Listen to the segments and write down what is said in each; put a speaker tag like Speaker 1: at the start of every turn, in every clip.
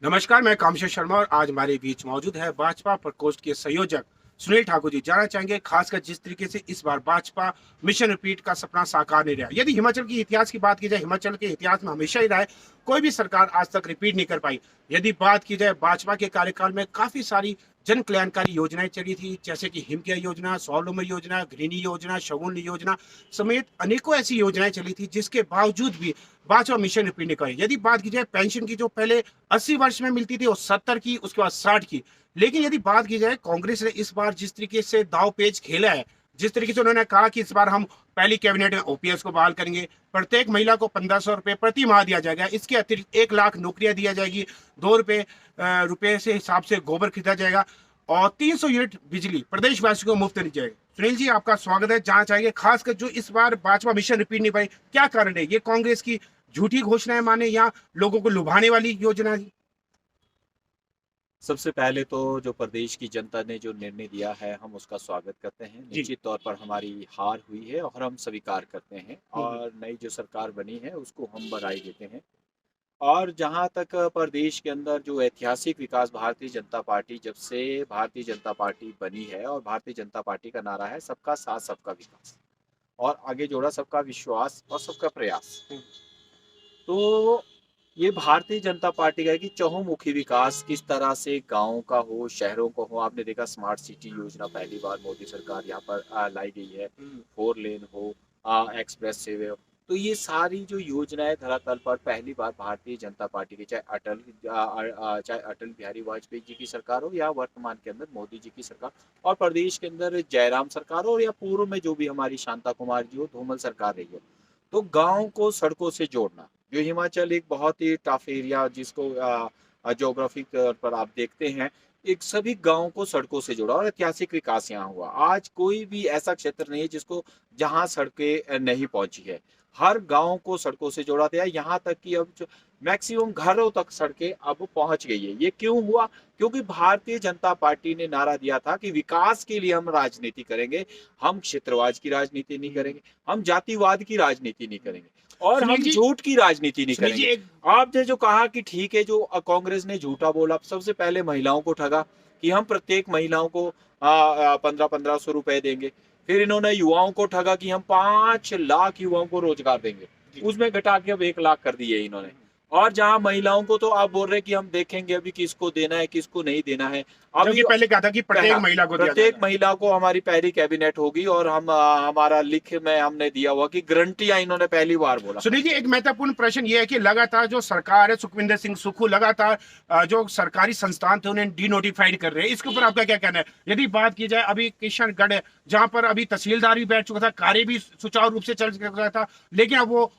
Speaker 1: नमस्कार, मैं कामशेर शर्मा और आज हमारे बीच मौजूद है भाजपा प्रकोष्ठ के संयोजक सुनील ठाकुर जी। जानना चाहेंगे खासकर जिस तरीके से इस बार भाजपा मिशन रिपीट का सपना साकार नहीं रहा। यदि हिमाचल की इतिहास की बात की जाए, हिमाचल के इतिहास में हमेशा ही रहा है, कोई भी सरकार आज तक रिपीट नहीं कर पाई। यदि बात की जाए भाजपा के कार्यकाल में काफी सारी जन कल्याणकारी योजनाएं चली थी, जैसे कि हिम केयर योजना, स्वावलंबन योजना, गृहिणी योजना, शगुन योजना समेत अनेकों ऐसी योजनाएं चली थी, जिसके बावजूद भी भाजपा मिशन रिपीट नहीं करे। यदि बात की जाए पेंशन की, जो पहले 80 वर्ष में मिलती थी, वो 70 की, उसके बाद 60 की। लेकिन यदि बात की जाए कांग्रेस ने इस बार जिस तरीके से दाव पेच खेला है, जिस तरीके से उन्होंने कहा कि इस बार हम पहली कैबिनेट में ओपीएस को बहाल करेंगे, प्रत्येक महिला को 1500 रुपए प्रति माह दिया जाएगा, इसके अतिरिक्त 1 लाख नौकरियां दिया जाएगी, 2 रुपए से हिसाब से गोबर खरीदा जाएगा और 300 यूनिट बिजली प्रदेशवासियों को मुफ्त दी जाएगी। सुनील जी, आपका स्वागत है। जानना चाहेंगे खासकर जो इस बार भाजपा मिशन रिपीट नहीं पाई, क्या कारण है? ये कांग्रेस की झूठी घोषणाएं माने या लोगों को लुभाने वाली योजना है?
Speaker 2: सबसे पहले तो जो प्रदेश की जनता ने जो निर्णय दिया है हम उसका स्वागत करते हैं।
Speaker 1: जी।
Speaker 2: निश्चित तौर पर हमारी हार हुई है और हम स्वीकार करते हैं
Speaker 1: हम्म।
Speaker 2: और नई जो सरकार बनी है उसको हम बधाई देते हैं। और जहाँ तक प्रदेश के अंदर जो ऐतिहासिक विकास भारतीय जनता पार्टी जब से भारतीय जनता पार्टी बनी है और भारतीय जनता पार्टी का नारा है सबका साथ सबका विकास और आगे जोड़ा सबका विश्वास और सबका प्रयास। तो ये भारतीय जनता पार्टी का है कि चहुमुखी विकास किस तरह से गाँव का हो, शहरों का हो। आपने देखा स्मार्ट सिटी योजना पहली बार मोदी सरकार यहाँ पर लाई गई है।
Speaker 1: हम्म।
Speaker 2: 4 लेन हो, एक्सप्रेस वे हो। तो ये सारी जो योजनाएं धरातल पर पहली बार भारतीय जनता पार्टी की, चाहे अटल बिहारी वाजपेयी जी की सरकार हो या वर्तमान के अंदर मोदी जी की सरकार और प्रदेश के अंदर जयराम सरकार हो या पूर्व में जो भी हमारी शांता कुमार जी हो, धूमल सरकार रही हो। तो गाँव को सड़कों से जोड़ना, जो हिमाचल एक बहुत ही टफ एरिया जिसको ज्योग्राफी पर आप देखते हैं, एक सभी गाँव को सड़कों से जोड़ा और ऐतिहासिक विकास यहाँ हुआ। आज कोई भी ऐसा क्षेत्र नहीं है जिसको जहाँ सड़कें नहीं पहुंची है। हर गांव को सड़कों से जोड़ा गया, यहाँ तक कि अब मैक्सिमम घरों तक सड़कें अब पहुंच गई है। ये क्यों हुआ? क्योंकि भारतीय जनता पार्टी ने नारा दिया था कि विकास के लिए हम राजनीति करेंगे, हम क्षेत्रवाद की राजनीति नहीं करेंगे, हम जातिवाद की राजनीति नहीं करेंगे और
Speaker 1: सुनील
Speaker 2: हम
Speaker 1: जी,
Speaker 2: झूठ की राजनीति नहीं
Speaker 1: सुनील जी
Speaker 2: करेंगे।
Speaker 1: एक
Speaker 2: आपने जो कहा कि ठीक है, जो कांग्रेस ने झूठा बोला, सबसे पहले महिलाओं को ठगा कि हम प्रत्येक महिलाओं को 1500 रुपए देंगे। फिर इन्होंने युवाओं को ठगा कि हम 5 लाख युवाओं को रोजगार देंगे, उसमें घटा के अब 1 लाख कर दिए इन्होंने। और जहां महिलाओं को तो आप बोल रहे कि हम देखेंगे अभी किसको देना है किसको नहीं देना है। अभी
Speaker 1: जबकि पहले कहा था कि प्रत्येक महिला को दिया
Speaker 2: प्रत्येक
Speaker 1: जाएगा।
Speaker 2: महिला को हमारी पहली कैबिनेट होगी और हम हमारा लिख में हमने दिया हुआ कि गारंटियां इन्होंने पहली बार बोला।
Speaker 1: सुनील जी, एक महत्वपूर्ण प्रश्न ये है कि लगातार जो सरकार है, सुखविंदर सिंह सुक्खू लगातार जो सरकारी संस्थान थे उन्हें डीनोटिफाइड कर रहे हैं। इसके ऊपर आपका क्या कहना है? यदि बात की जाए अभी किशनगढ़ है, जहां पर अभी तहसीलदार भी बैठ चुका था, कार्य भी सुचारू रूप से चल रहा था, लेकिन अब वो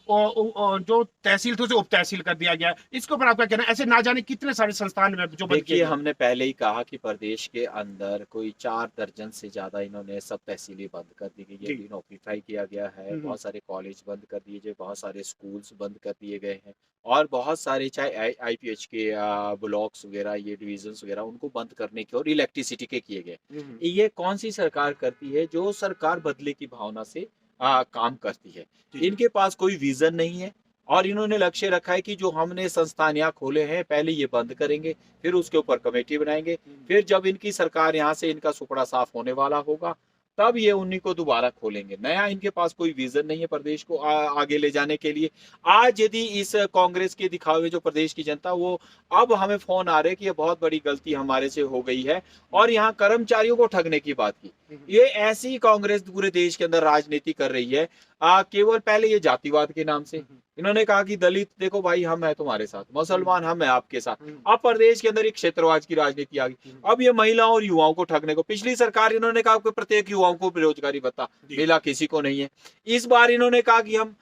Speaker 1: जो तहसील थे उसे उप तहसील कर दिया गया। इसके ऊपर आपका कहना है? ऐसे ना जाने कितने सारे संस्थान में जो बंद किए
Speaker 2: देखिए,
Speaker 1: गए।
Speaker 2: हमने पहले ही कहा कि प्रदेश के अंदर कोई 4 दर्जन से ज्यादा इन्होंने सब तहसीलें बंद कर दी गई है,
Speaker 1: जी।
Speaker 2: डिनोटिफाई किया गया है।
Speaker 1: हम्म।
Speaker 2: बहुत सारे कॉलेज बंद कर दिए गए, बहुत सारे स्कूल्स बंद कर दिए गए हैं और बहुत सारे चाहे आईपीएच के ब्लॉक्स वगैरह, ये डिविजन्स वगैरह, उनको बंद करने के और इलेक्ट्रिसिटी के किए गए।
Speaker 1: हम्म।
Speaker 2: ये कौन सी सरकार करती है? जो सरकार बदले की भावना से काम करती है।
Speaker 1: जी जी।
Speaker 2: इनके पास कोई विजन नहीं है और इन्होंने लक्ष्य रखा है कि जो हमने संस्थान यहाँ खोले हैं पहले ये बंद करेंगे, फिर उसके ऊपर कमेटी बनाएंगे, फिर जब इनकी सरकार यहाँ से इनका सुपड़ा साफ होने वाला होगा तब ये उन्हीं को दोबारा खोलेंगे। नया इनके पास कोई विजन नहीं है प्रदेश को आगे ले जाने के लिए। आज यदि इस कांग्रेस के दिखावे जो प्रदेश की जनता, वो अब हमें फोन आ रहे कि ये बहुत बड़ी गलती हमारे से हो गई है और यहाँ कर्मचारियों को ठगने की बात की। ये ऐसी कांग्रेस पूरे देश के अंदर राजनीति कर रही है। केवल पहले ये जातिवाद के नाम से इन्होंने कहा कि दलित देखो भाई हम है तुम्हारे साथ, मुसलमान हम है आपके साथ। अब प्रदेश के अंदर एक क्षेत्रवाद की राजनीति आ गई। अब ये महिलाओं और युवाओं को ठगने को, पिछली सरकार इन्होंने कहा कि प्रत्येक युवाओं को बेरोजगारी भत्ता मिला, किसी को नहीं है। इस बार इन्होंने कहा कि हम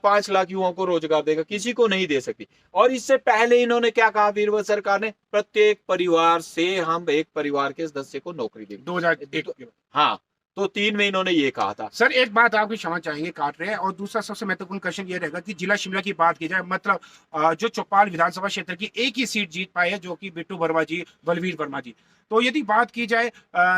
Speaker 2: 5 लाख युवाओं को रोजगार देगा, किसी को नहीं दे सकती। और इससे पहले इन्होंने क्या कहा वीरभद्र सरकार ने? प्रत्येक परिवार से हम एक परिवार के सदस्य को नौकरी देंगे।
Speaker 1: 2001।
Speaker 2: हाँ, तो 3 में इन्होंने ये कहा था।
Speaker 1: सर एक बात आपकी क्षमा चाहेंगे काट रहे हैं, और दूसरा सबसे महत्वपूर्ण क्वेश्चन ये रहेगा कि जिला शिमला की बात की जाए, मतलब जो चौपाल विधानसभा क्षेत्र की एक ही सीट जीत पाए है, जो कि बिट्टू वर्मा जी, बलवीर वर्मा जी। तो यदि बात की जाए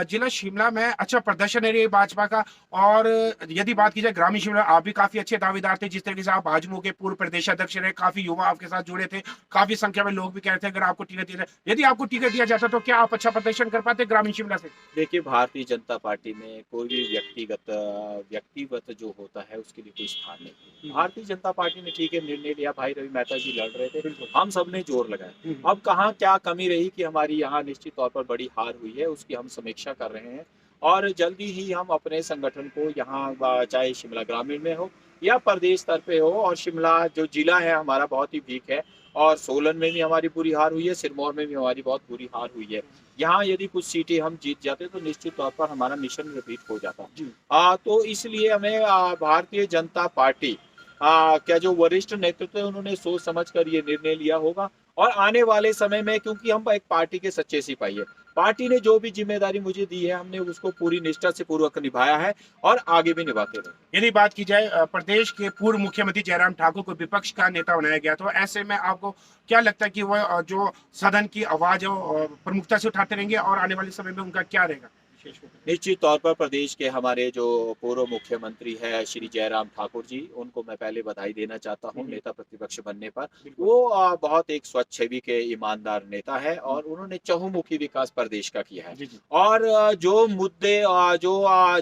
Speaker 1: जिला शिमला में अच्छा प्रदर्शन है रही भाजपा का, और यदि बात की जाए ग्रामीण शिमला, आप भी काफी अच्छे दावेदार थे, जिस तरीके से आप भाजपा के पूर्व प्रदेश अध्यक्ष रहे, काफी युवा आपके साथ जुड़े थे, काफी संख्या में लोग भी कह रहे थे अगर आपको टिकट दिया जाए, यदि आपको टिकट दिया जाता तो क्या आप अच्छा प्रदर्शन कर पाते ग्रामीण शिमला से?
Speaker 2: देखिए, भारतीय जनता पार्टी में कोई भी व्यक्तिगत जो होता है उसके लिए कोई स्थान नहीं। भारतीय जनता पार्टी ने ठीक है निर्णय लिया, भाई रवि मेहता जी लड़ रहे थे,
Speaker 1: बिल्कुल।
Speaker 2: हम सब ने जोर लगाया। अब कहाँ क्या कमी रही कि हमारी यहाँ निश्चित तौर पर बड़ी हार हुई है, उसकी हम समीक्षा कर रहे हैं और जल्दी ही हम अपने संगठन को यहाँ चाहे शिमला ग्रामीण में हो या प्रदेश स्तर पे हो, और शिमला जो जिला है हमारा बहुत ही वीक है, और सोलन में भी हमारी बुरी हार हुई है, सिरमौर में भी हमारी बहुत बुरी हार हुई है। यहाँ यदि कुछ सीटें हम जीत जाते तो निश्चित तौर पर हमारा मिशन रिपीट हो जाता। तो इसलिए हमें भारतीय जनता पार्टी क्या जो वरिष्ठ नेतृत्व है उन्होंने सोच समझ कर ये निर्णय लिया होगा, और आने वाले समय में क्योंकि हम एक पार्टी के सच्चे सिपाही है, पार्टी ने जो भी जिम्मेदारी मुझे दी है हमने उसको पूरी निष्ठा से पूर्वक निभाया है और आगे भी निभाते रहे।
Speaker 1: यदि बात की जाए प्रदेश के पूर्व मुख्यमंत्री जयराम ठाकुर को विपक्ष का नेता बनाया गया, तो ऐसे में आपको क्या लगता है कि वह जो सदन की आवाज है वो प्रमुखता से उठाते रहेंगे, और आने वाले समय में उनका क्या रहेगा विशेष रूप से?
Speaker 2: निश्चित तौर पर प्रदेश के हमारे जो पूर्व मुख्यमंत्री है श्री जयराम ठाकुर जी, उनको मैं पहले बधाई देना चाहता हूं नेता प्रतिपक्ष बनने पर। वो बहुत एक स्वच्छ छवि के ईमानदार नेता है और उन्होंने चहुमुखी विकास प्रदेश का किया है। और जो मुद्दे जो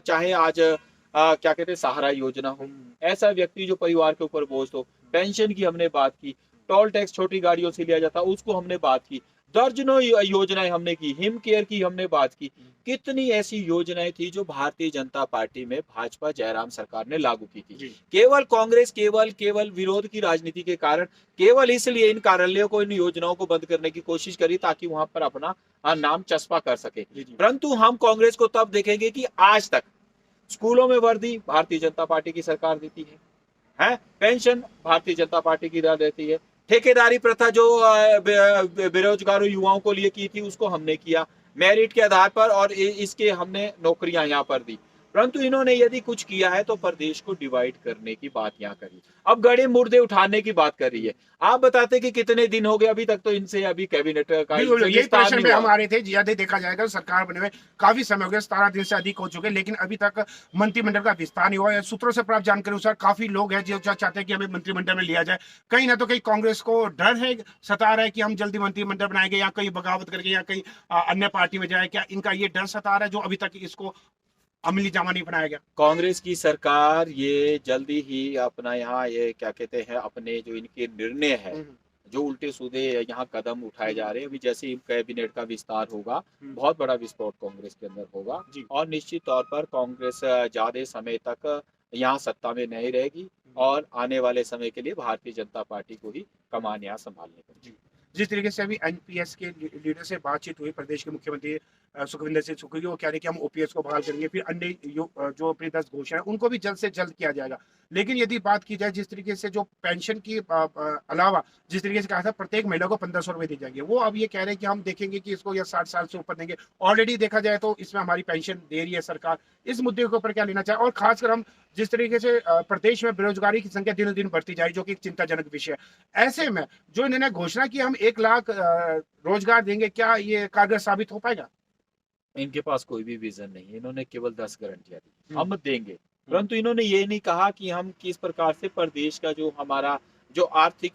Speaker 2: चाहे आज क्या कहते हैं सहारा योजना हो, ऐसा व्यक्ति जो परिवार के ऊपर बोझ हो, पेंशन की हमने बात की, टोल टैक्स छोटी गाड़ियों से लिया जाता उसको हमने बात की, दर्जनों योजनाएं हमने की, हिम केयर की हमने बात की, कितनी ऐसी योजनाएं थी जो भारतीय जनता पार्टी में भाजपा जयराम सरकार ने लागू की थी। केवल कांग्रेस केवल विरोध की राजनीति के कारण, केवल इसलिए इन कार्यालयों को, इन योजनाओं को बंद करने की कोशिश करी ताकि वहां पर अपना नाम चस्पा कर सके। परंतु हम कांग्रेस को तब देखेंगे कि आज तक स्कूलों में वर्दी भारतीय जनता पार्टी की सरकार देती है, पेंशन भारतीय जनता पार्टी की देती है, ठेकेदारी प्रथा जो बेरोजगारों युवाओं को लिए की थी उसको हमने किया मेरिट के आधार पर, और इसके हमने नौकरियां यहाँ पर दी। परंतु इन्होंने यदि कुछ किया है तो प्रदेश को डिवाइड करने की बात यहाँ करी, अब गड़े मुर्दे उठाने की बात कर रही है। आप बताते कि कितने दिन हो गए अभी तक, तो इनसे अभी कैबिनेट का
Speaker 1: यही प्रश्न में हम आ रहे थे। यदि देखा जाएगा सरकार बने हुए काफी समय हो गया, 17 दिन से अधिक हो चुके, लेकिन अभी तक मंत्रिमंडल का विस्तार नहीं हुआ है। सूत्रों से प्राप्त जानकारी अनुसार काफी लोग हैं जो चाहते हैं कि हमें मंत्रिमंडल में लिया जाए। कहीं ना तो कहीं कांग्रेस को डर है, सता रहा है कि हम जल्दी मंत्रिमंडल बनाएंगे या कहीं बगावत करके या कहीं अन्य पार्टी में जाए, क्या इनका ये डर सता रहा है जो अभी तक इसको अमली जामा नहीं बनाया गया?
Speaker 2: कांग्रेस की सरकार ये जल्दी ही अपना यहाँ ये क्या कहते हैं अपने जो इनके निर्णय है, जो उल्टे सीधे यहाँ कदम उठाए जा रहे हैं, अभी जैसे ही कैबिनेट का विस्तार होगा बहुत बड़ा विस्फोट कांग्रेस के अंदर होगा, और निश्चित तौर पर कांग्रेस ज्यादा समय तक यहाँ सत्ता में नहीं रहेगी और आने वाले समय के लिए भारतीय जनता पार्टी को ही कमान यहाँ संभालने पड़ेगी।
Speaker 1: जिस तरीके से अभी एनपीएस के लीडर से बातचीत हुई, प्रदेश के मुख्यमंत्री सुखविंदर सिंह सुखी, वो कह रहे कि हम ओपीएस को बहाल करेंगे, फिर अन्य जो अपनी 10 घोषणा है उनको भी जल्द से जल्द किया जाएगा। लेकिन यदि बात की जाए जिस तरीके से जो पेंशन की अलावा जिस तरीके से कहा था प्रत्येक महिला को 1500 रुपए दी जाएंगे, वो अब ये कह रहे हैं कि हम देखेंगे कि इसको या 60 साल से ऊपर देंगे। ऑलरेडी देखा जाए तो इसमें हमारी पेंशन दे रही है सरकार। इस मुद्दे के ऊपर क्या लेना चाहे, और खासकर हम जिस तरीके से प्रदेश में बेरोजगारी की संख्या दिनों दिन बढ़ती जा रही, जो कि एक चिंताजनक विषय है, ऐसे में जो इन्होंने घोषणा की हम 1 लाख रोजगार देंगे, क्या ये कारगर साबित हो पाएगा?
Speaker 2: इनके पास कोई भी विजन नहीं है, इन्होंने केवल 10 गारंटियां दी हम देंगे, परंतु इन्होंने ये नहीं कहा कि हम किस प्रकार से प्रदेश का जो हमारा जो आर्थिक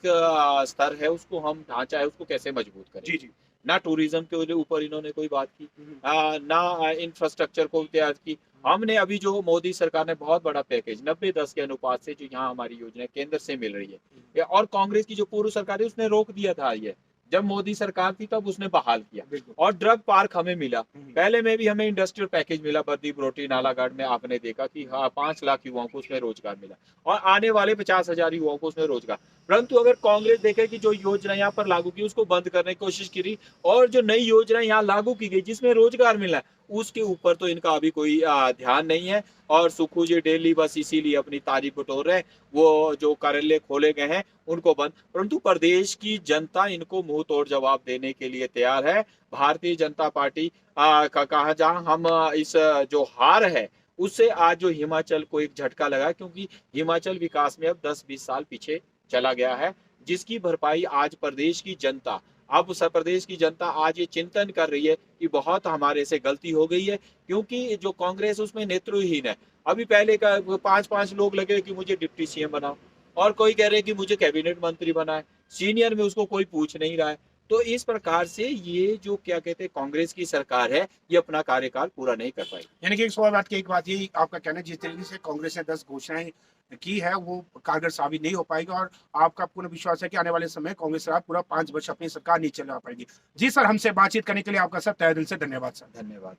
Speaker 2: स्तर है उसको हम ढांचा है उसको कैसे मजबूत करें। ना टूरिज्म के ऊपर इन्होंने कोई बात की, ना इंफ्रास्ट्रक्चर को तैयार की। हमने अभी जो मोदी सरकार ने बहुत बड़ा पैकेज 90-10 के अनुपात से जो यहाँ हमारी योजना केंद्र से मिल रही है, और कांग्रेस की जो पूर्व सरकार है उसने रोक दिया था, ये जब मोदी सरकार थी तब उसने बहाल किया। और ड्रग पार्क हमें मिला, पहले में भी हमें इंडस्ट्रियल पैकेज मिला, बद्दी बरोटी नालागढ़ में आपने देखा कि 5 लाख युवाओं को उसमें रोजगार मिला, और आने वाले 50,000 युवाओं को उसमें रोजगार। परंतु अगर कांग्रेस देखे कि जो योजना यहाँ पर लागू की उसको बंद करने की कोशिश की, और जो नई योजना यहाँ लागू की गई जिसमें रोजगार मिला उसके ऊपर तो इनका अभी कोई ध्यान नहीं है। और सुखू जी डेली बस इसीलिए अपनी तारीफ बटोर रहे हैं, वो जो कार्यालय खोले गए हैं उनको बंद, परंतु प्रदेश की जनता इनको मुंह तोड़ जवाब देने के लिए तैयार है। भारतीय जनता पार्टी का कहा जहां हम इस जो हार है उससे आज जो हिमाचल को एक झटका लगा, क्योंकि हिमाचल विकास में अब 10-20 साल पीछे चला गया है, जिसकी भरपाई आज प्रदेश की जनता, अब उत्तर प्रदेश की जनता आज ये चिंतन कर रही है कि बहुत हमारे से गलती हो गई है, क्योंकि जो कांग्रेस उसमें नेतृत्वहीन है। अभी पहले का 5-5 लोग लगे कि मुझे डिप्टी सीएम बनाओ, और कोई कह रहे हैं कि मुझे कैबिनेट मंत्री बनाए, सीनियर में उसको कोई पूछ नहीं रहा है। तो इस प्रकार से ये जो क्या कहते हैं कांग्रेस की सरकार है, ये अपना कार्यकाल पूरा नहीं कर पाई।
Speaker 1: यानी कि 100 बात की एक बात यही आपका कहना है, जिस तरीके से कांग्रेस ने 10 घोषणाएं की है वो कारगर साबित नहीं हो पाएगी, और आपका पूर्ण विश्वास है कि आने वाले समय कांग्रेस सरकार पूरा 5 वर्ष अपनी सरकार नहीं चला पाएगी। जी सर, हमसे बातचीत करने के लिए आपका सर तहे दिल से धन्यवाद सर।
Speaker 2: धन्यवाद।